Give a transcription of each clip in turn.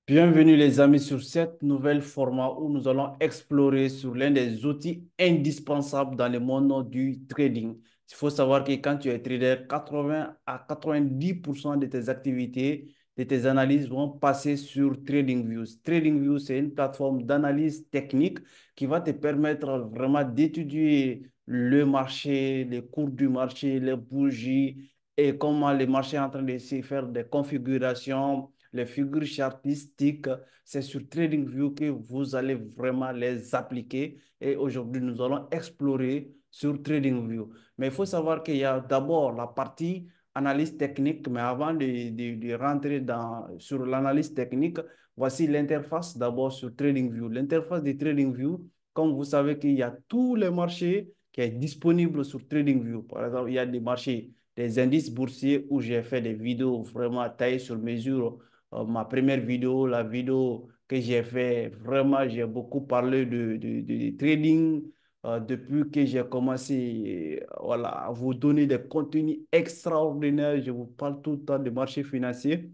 Bienvenue les amis sur cette nouvelle format où nous allons explorer sur l'un des outils indispensables dans le monde du trading. Il faut savoir que quand tu es trader, 80 à 90% de tes activités, de tes analyses vont passer sur TradingView. TradingView, c'est une plateforme d'analyse technique qui va te permettre vraiment d'étudier le marché, les cours du marché, les bougies et comment le marché est en train de se faire des configurations, les figures chartistiques. C'est sur TradingView que vous allez vraiment les appliquer. Et aujourd'hui, nous allons explorer sur TradingView. Mais il faut savoir qu'il y a d'abord la partie analyse technique. Mais avant de rentrer sur l'analyse technique, voici l'interface d'abord sur TradingView. L'interface de TradingView, comme vous savez qu'il y a tous les marchés qui est disponible sur TradingView. Par exemple, il y a des marchés, des indices boursiers où j'ai fait des vidéos vraiment taillées sur mesure. Ma première vidéo, la vidéo que j'ai fait, vraiment, j'ai beaucoup parlé de trading depuis que j'ai commencé voilà, à vous donner des contenus extraordinaires. Je vous parle tout le temps de marché financier.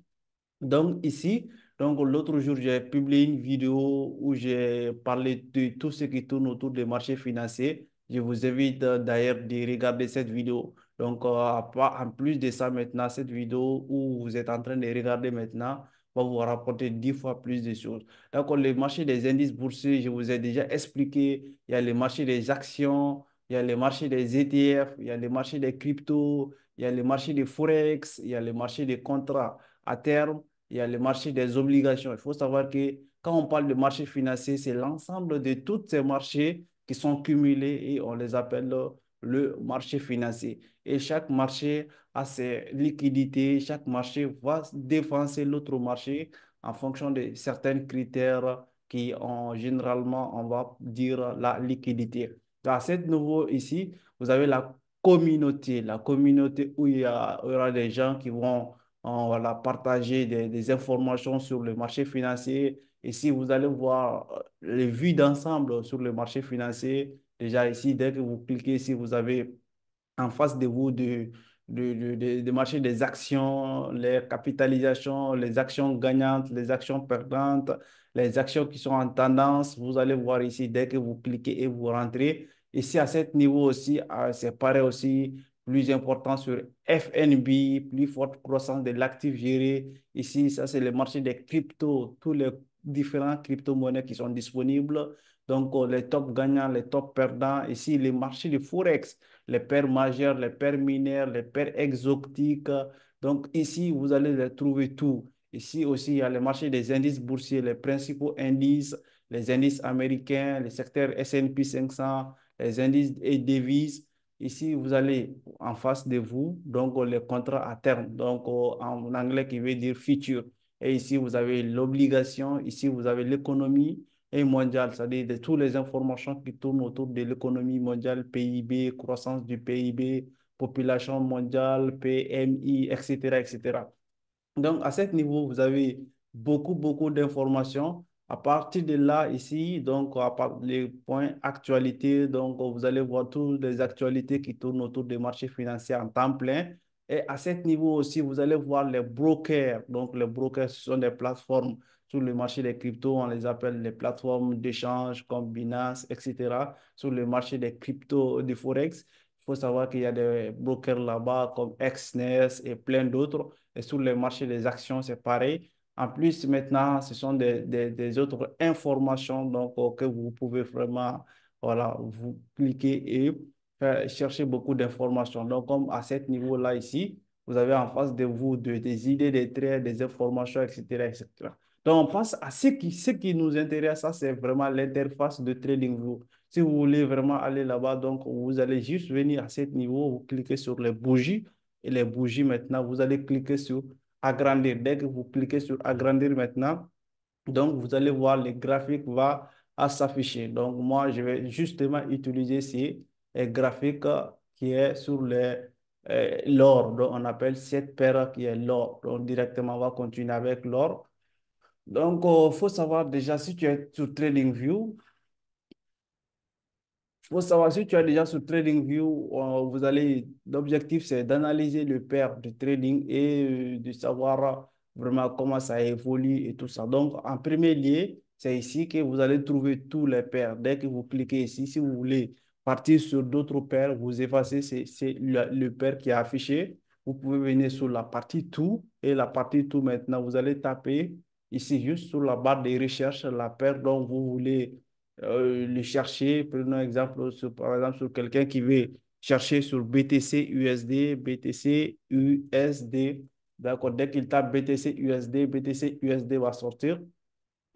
Donc ici, donc l'autre jour, j'ai publié une vidéo où j'ai parlé de tout ce qui tourne autour des marchés financiers. Je vous invite d'ailleurs de regarder cette vidéo. Donc en plus de ça, maintenant, cette vidéo où vous êtes en train de regarder maintenant va vous rapporter 10 fois plus de choses. Donc le marché des indices boursiers, je vous ai déjà expliqué. Il y a le marché des actions, il y a le marché des ETF, il y a le marché des cryptos, il y a le marché des forex, il y a le marché des contrats à terme, il y a le marché des obligations. Il faut savoir que quand on parle de marché financier, c'est l'ensemble de tous ces marchés qui sont cumulés et on les appelle le marché financier. Et chaque marché a ses liquidités, chaque marché va défoncer l'autre marché en fonction de certains critères qui ont généralement, on va dire, la liquidité. À ce niveau ici, vous avez la communauté où il y aura des gens qui vont voilà, partager des informations sur le marché financier. Et si vous allez voir les vues d'ensemble sur le marché financier, déjà ici, dès que vous cliquez ici, vous avez en face de vous de marché des actions, les capitalisations, les actions gagnantes, les actions perdantes, les actions qui sont en tendance. Vous allez voir ici, dès que vous cliquez et vous rentrez. Ici, à ce niveau aussi, c'est pareil aussi, plus important sur FNB, plus forte croissance de l'actif géré. Ici, ça, c'est le marché des cryptos, tous les différents crypto-monnaies qui sont disponibles. Donc, les top gagnants, les top perdants. Ici, les marchés de Forex, les paires majeures, les paires mineures, les paires exotiques. Donc ici, vous allez les trouver tout. Ici aussi, il y a le marché des indices boursiers, les principaux indices, les indices américains, les secteurs S&P 500, les indices et devises. Ici, vous allez en face de vous, donc les contrats à terme, donc en anglais qui veut dire future. Et ici, vous avez l'obligation, ici, vous avez l'économie, et mondiale, c'est-à-dire de toutes les informations qui tournent autour de l'économie mondiale, PIB, croissance du PIB, population mondiale, PMI, etc., etc. Donc, à ce niveau, vous avez beaucoup d'informations. À partir de là, ici, donc, à part les points actualité, donc, vous allez voir toutes les actualités qui tournent autour des marchés financiers en temps plein. Et à ce niveau aussi, vous allez voir les brokers. Donc, les brokers, ce sont des plateformes sur le marché des cryptos. On les appelle les plateformes d'échange comme Binance, etc. Sur le marché des cryptos, des Forex, il faut savoir qu'il y a des brokers là-bas comme Exness et plein d'autres. Et sur le marché des actions, c'est pareil. En plus, maintenant, ce sont des autres informations donc, que vous pouvez vraiment voilà, vous cliquer et chercher beaucoup d'informations. Donc, comme à ce niveau-là ici, vous avez en face de vous des idées, des traits, des informations, etc., etc. Donc, on passe à ce qui nous intéresse, ça, c'est vraiment l'interface de TradingView. Si vous voulez vraiment aller là-bas, donc, vous allez juste venir à ce niveau, vous cliquez sur les bougies et les bougies maintenant, vous allez cliquer sur agrandir. Dès que vous cliquez sur agrandir maintenant, donc vous allez voir le graphique va à s'afficher. Donc moi, je vais justement utiliser ces graphiques qui est sur l'or. Donc on appelle cette paire qui est l'or. Donc directement, on va continuer avec l'or. Donc il faut savoir déjà si tu es sur TradingView, faut savoir si tu es déjà sur TradingView, l'objectif c'est d'analyser le pair de trading et de savoir vraiment comment ça évolue et tout ça. Donc, en premier lieu, c'est ici que vous allez trouver tous les paires. Dès que vous cliquez ici, si vous voulez partir sur d'autres paires, vous effacez c'est le paire qui est affiché. Vous pouvez venir sur la partie tout et la partie tout maintenant, vous allez taper ici juste sur la barre de recherche la paire dont vous voulez le chercher. Prenons exemple par exemple sur quelqu'un qui veut chercher sur BTC USD, BTC USD. D'accord, dès qu'il tape BTC USD, BTC USD va sortir.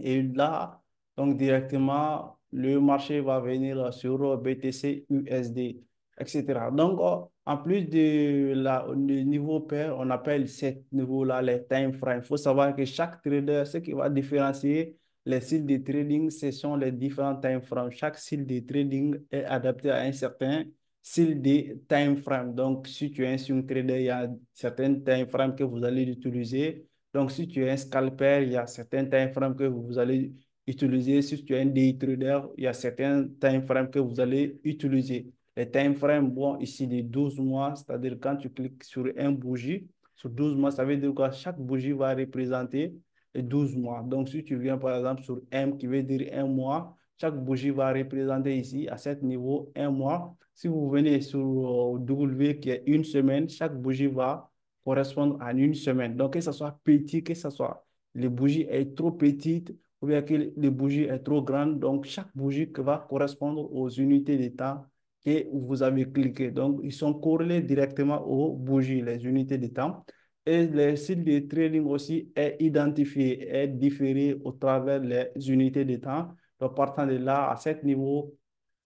Et là, donc directement, le marché va venir sur BTC, USD, etc. Donc, en plus de le niveau pair, on appelle ce niveau-là les time frames. Il faut savoir que chaque trader, ce qui va différencier les styles de trading, ce sont les différents time frames. Chaque style de trading est adapté à un certain style de time frame. Donc, si tu es un swing trader, il y a certains time frames que vous allez utiliser. Donc, si tu es un scalper, il y a certains time frames que vous allez utiliser. Si tu es un day trader, il y a certains time frames que vous allez utiliser. Les time frames, bon, ici, de 12 mois, c'est-à-dire quand tu cliques sur un bougie, sur 12 mois, ça veut dire que chaque bougie va représenter 12 mois. Donc, si tu viens par exemple sur M, qui veut dire un mois, chaque bougie va représenter ici, à cet niveau, un mois. Si vous venez sur W, qui est une semaine, chaque bougie va correspondre à une semaine. Donc, que ce soit petit, que ce soit les bougies est trop petite ou bien que les bougies est trop grande. Donc, chaque bougie va correspondre aux unités de temps que vous avez cliqué. Donc, ils sont corrélés directement aux bougies, les unités de temps. Et le site de trading aussi est identifié, est différé au travers les unités de temps. Donc, partant de là, à ce niveau,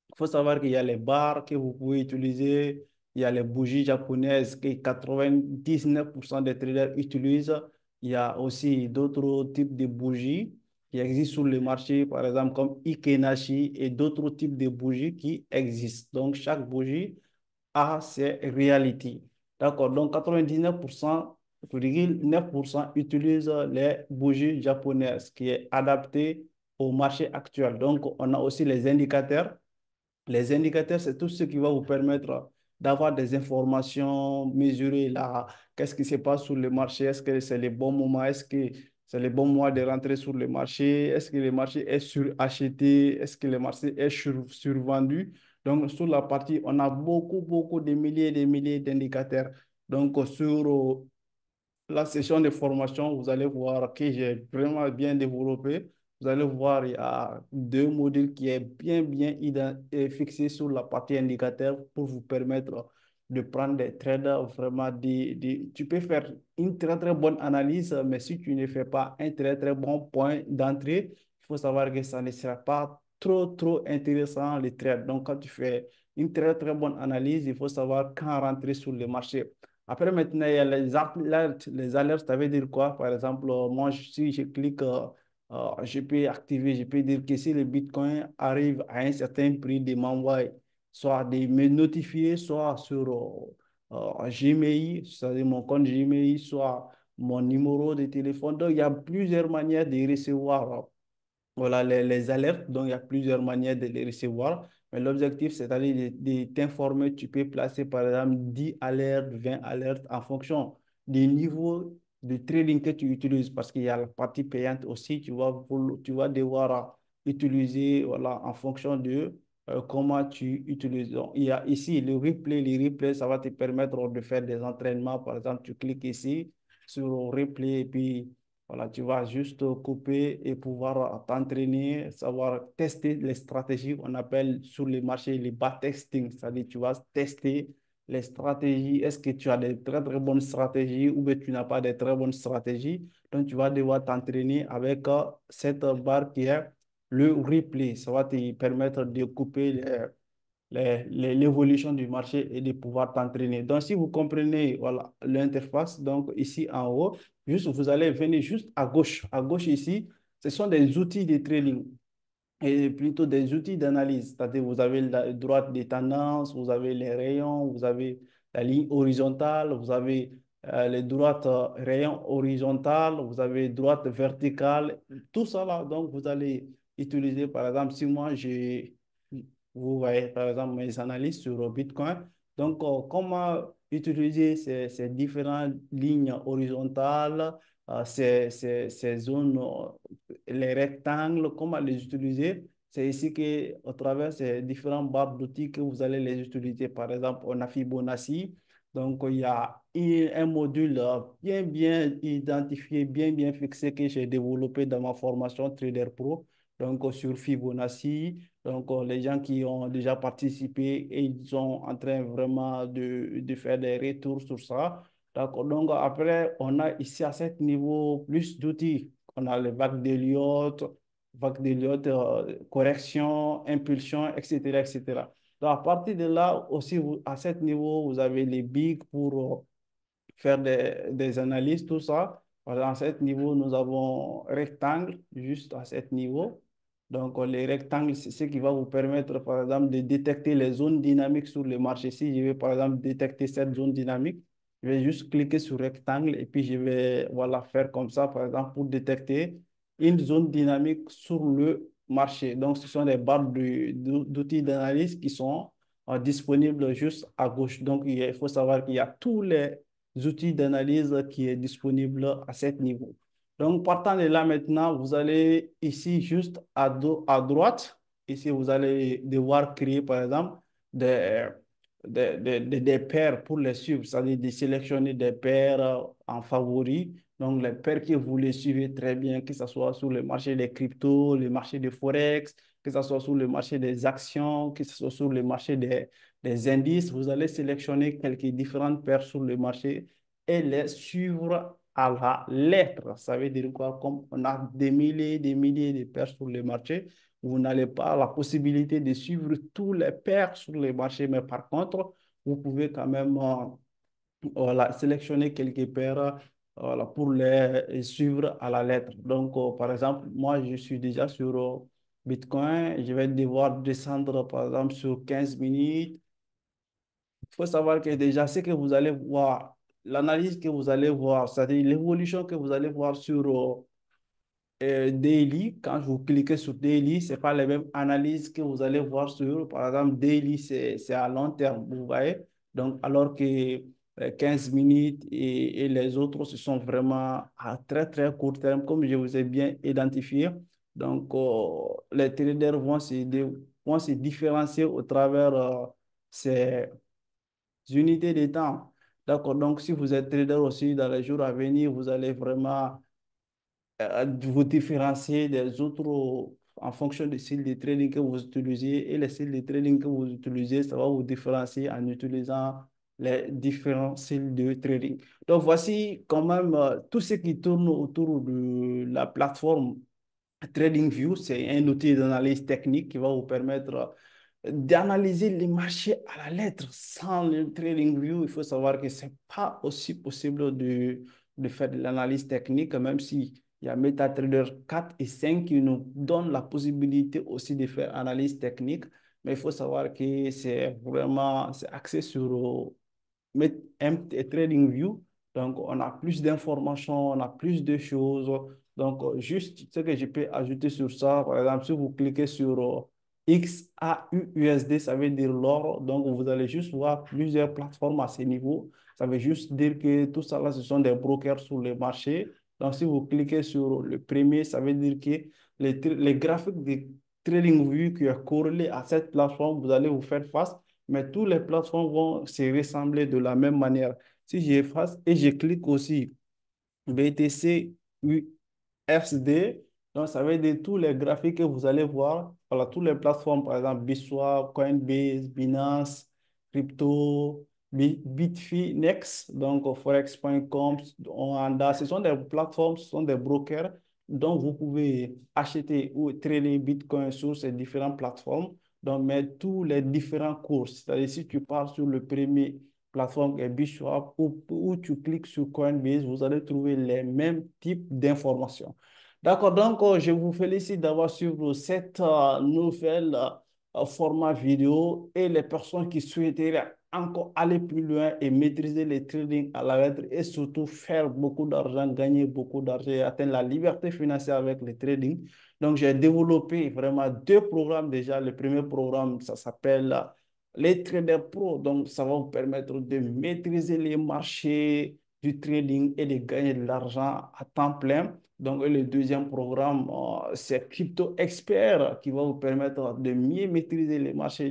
il faut savoir qu'il y a les barres que vous pouvez utiliser, il y a les bougies japonaises que 99% des traders utilisent. Il y a aussi d'autres types de bougies qui existent sur le marché, par exemple comme Ikenashi et d'autres types de bougies qui existent. Donc, chaque bougie a ses réalités. D'accord, donc 99,9% utilisent les bougies japonaises qui est adapté au marché actuel. Donc, on a aussi les indicateurs. Les indicateurs, c'est tout ce qui va vous permettre d'avoir des informations mesurées là. Qu'est-ce qui se passe sur le marché? Est-ce que c'est le bon moment? Est-ce que c'est le bon mois de rentrer sur le marché? Est-ce que le marché est suracheté? Est-ce que le marché est survendu? Donc, sur la partie, on a beaucoup de milliers et des milliers d'indicateurs. Donc, sur la session de formation, vous allez voir que j'ai vraiment bien développé. Vous allez voir, il y a deux modules qui est fixé sur la partie indicateur pour vous permettre de prendre des trades vraiment tu peux faire une très bonne analyse, mais si tu ne fais pas un très bon point d'entrée, il faut savoir que ça ne sera pas trop intéressant les trades. Donc, quand tu fais une très bonne analyse, il faut savoir quand rentrer sur le marché. Après, maintenant, il y a les alertes. Les alertes, ça veut dire quoi? Par exemple, moi, si je clique, je peux activer, je peux dire que si le Bitcoin arrive à un certain prix, de m'envoyer soit de me notifier, soit sur Gmail, c'est-à-dire mon compte Gmail, soit mon numéro de téléphone. Donc, il y a plusieurs manières de recevoir voilà, les alertes, donc il y a plusieurs manières de les recevoir. Mais l'objectif, c'est-à-dire de t'informer. Tu peux placer, par exemple, 10 alertes, 20 alertes en fonction du niveau de trading que tu utilises. Parce qu'il y a la partie payante aussi. Tu vas devoir utiliser voilà, en fonction de comment tu utilises. Donc, il y a ici le replay. Le replay, ça va te permettre de faire des entraînements. Par exemple, tu cliques ici sur replay et puis voilà, tu vas juste couper et pouvoir t'entraîner, savoir tester les stratégies qu'on appelle sur le marché les backtesting. C'est-à-dire, tu vas tester les stratégies. Est-ce que tu as des très bonnes stratégies ou bien tu n'as pas de très bonnes stratégies? Donc, tu vas devoir t'entraîner avec cette barre qui est le replay. Ça va te permettre de couper l'évolution du marché et de pouvoir t'entraîner. Donc, si vous comprenez voilà, l'interface, donc ici en haut, juste, vous allez venir juste à gauche. À gauche ici, ce sont des outils de trading et plutôt des outils d'analyse. C'est-à-dire, vous avez la droite des tendances, vous avez les rayons, vous avez la ligne horizontale, vous avez les droites rayons horizontales, vous avez droite verticale, tout ça là. Donc, vous allez utiliser, par exemple, si moi, vous voyez, par exemple, mes analyses sur Bitcoin. Donc, comment utiliser ces différentes lignes horizontales ces zones, les rectangles, comment les utiliser. C'est ici que, au travers ces différents barres d'outils que vous allez les utiliser. Par exemple, on a Fibonacci. Donc, il y a un module bien identifié, bien fixé que j'ai développé dans ma formation Trader Pro. Donc, sur Fibonacci. Donc, les gens qui ont déjà participé et ils sont en train vraiment de faire des retours sur ça. D'accord. Donc, après, on a ici à ce niveau plus d'outils. On a les vagues d'Elliott, correction, impulsion, etc., etc. Donc, à partir de là, aussi, à ce niveau, vous avez les bigs pour faire des analyses, tout ça. Voilà, à ce niveau, nous avons rectangle, juste à ce niveau. Donc, les rectangles, c'est ce qui va vous permettre, par exemple, de détecter les zones dynamiques sur le marché. Si je vais, par exemple, détecter cette zone dynamique, je vais juste cliquer sur rectangle et puis je vais, voilà, faire comme ça, par exemple, pour détecter une zone dynamique sur le marché. Donc, ce sont des barres d'outils d'analyse qui sont disponibles juste à gauche. Donc, il faut savoir qu'il y a tous les outils d'analyse qui est disponible à ce niveau. Donc, partant de là maintenant, vous allez ici juste à droite. Ici, vous allez devoir créer, par exemple, des, des paires pour les suivre, c'est-à-dire de sélectionner des paires en favori. Donc, les paires que vous les suivez très bien, que ce soit sur le marché des cryptos, le marché de Forex, que ce soit sur le marché des actions, que ce soit sur le marché des indices, vous allez sélectionner quelques différentes paires sur le marché et les suivre à la lettre. Ça veut dire quoi? Comme on a des milliers de paires sur le marché, vous n'avez pas la possibilité de suivre tous les paires sur le marché, mais par contre, vous pouvez quand même voilà, sélectionner quelques paires voilà, pour les suivre à la lettre. Donc, par exemple, moi, je suis déjà sur Bitcoin. Je vais devoir descendre, par exemple, sur 15 minutes. Il faut savoir que déjà, ce que vous allez voir, l'analyse que vous allez voir, c'est-à-dire l'évolution que vous allez voir sur daily, quand vous cliquez sur daily, ce n'est pas les mêmes analyses que vous allez voir sur, par exemple, daily, c'est à long terme, vous voyez. Donc, alors que 15 minutes et les autres, ce sont vraiment à très court terme, comme je vous ai bien identifié. Donc, les traders vont se différencier au travers ces unités de temps. D'accord. Donc, si vous êtes trader aussi dans les jours à venir, vous allez vraiment vous différencier des autres en fonction du style de trading que vous utilisez et le style de trading que vous utilisez, ça va vous différencier en utilisant les différents styles de trading. Donc, voici quand même tout ce qui tourne autour de la plateforme TradingView. C'est un outil d'analyse technique qui va vous permettre d'analyser les marchés à la lettre. Sans le TradingView, il faut savoir que ce n'est pas aussi possible de faire de l'analyse technique, même si il y a MetaTrader 4 et 5 qui nous donnent la possibilité aussi de faire analyse technique. Mais il faut savoir que c'est vraiment c'est axé sur TradingView. Donc, on a plus d'informations, on a plus de choses. Donc, juste ce que je peux ajouter sur ça, par exemple, si vous cliquez sur XAUUSD, ça veut dire l'or. Donc, vous allez juste voir plusieurs plateformes à ce niveau. Ça veut juste dire que tout ça, là, ce sont des brokers sur le marché. Donc, si vous cliquez sur le premier, ça veut dire que les graphiques de TradingView qui est corrélé à cette plateforme, vous allez vous faire face, mais toutes les plateformes vont se ressembler de la même manière. Si j'efface et je clique aussi BTC USD, donc ça veut dire tous les graphiques que vous allez voir, voilà, toutes les plateformes, par exemple Biswap, Coinbase, Binance, Crypto, Bitfinex, donc forex.com, Oanda, ce sont des plateformes, ce sont des brokers dont vous pouvez acheter ou trader Bitcoin sur ces différentes plateformes. Donc, mais tous les différents cours, c'est-à-dire si tu pars sur le premier plateforme qui est Bitswap ou tu cliques sur Coinbase, vous allez trouver les mêmes types d'informations. D'accord, donc je vous félicite d'avoir suivi cette nouvelle format vidéo et les personnes qui souhaiteraient encore aller plus loin et maîtriser les trading à la lettre et surtout faire beaucoup d'argent, gagner beaucoup d'argent et atteindre la liberté financière avec le trading. Donc, j'ai développé vraiment deux programmes déjà. Le premier programme, ça s'appelle les traders pro. Donc, ça va vous permettre de maîtriser les marchés du trading et de gagner de l'argent à temps plein. Donc, et le deuxième programme, c'est Crypto Expert qui va vous permettre de mieux maîtriser les marchés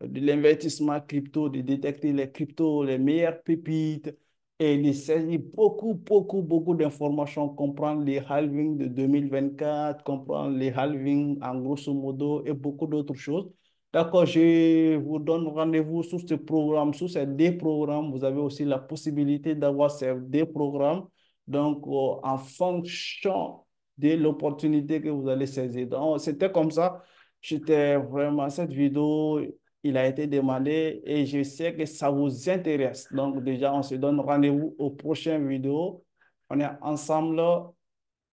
de l'investissement crypto, de détecter les cryptos, les meilleures pépites et de saisir beaucoup d'informations, comprendre les halvings de 2024, comprendre les halvings en grosso modo et beaucoup d'autres choses. D'accord, je vous donne rendez-vous sur ce programme, sur ces deux programmes. Vous avez aussi la possibilité d'avoir ces deux programmes. Donc, en fonction de l'opportunité que vous allez saisir. Donc, c'était comme ça. J'étais vraiment, cette vidéo, il a été demandé et je sais que ça vous intéresse. Donc, déjà, on se donne rendez-vous aux prochaines vidéos. On est ensemble.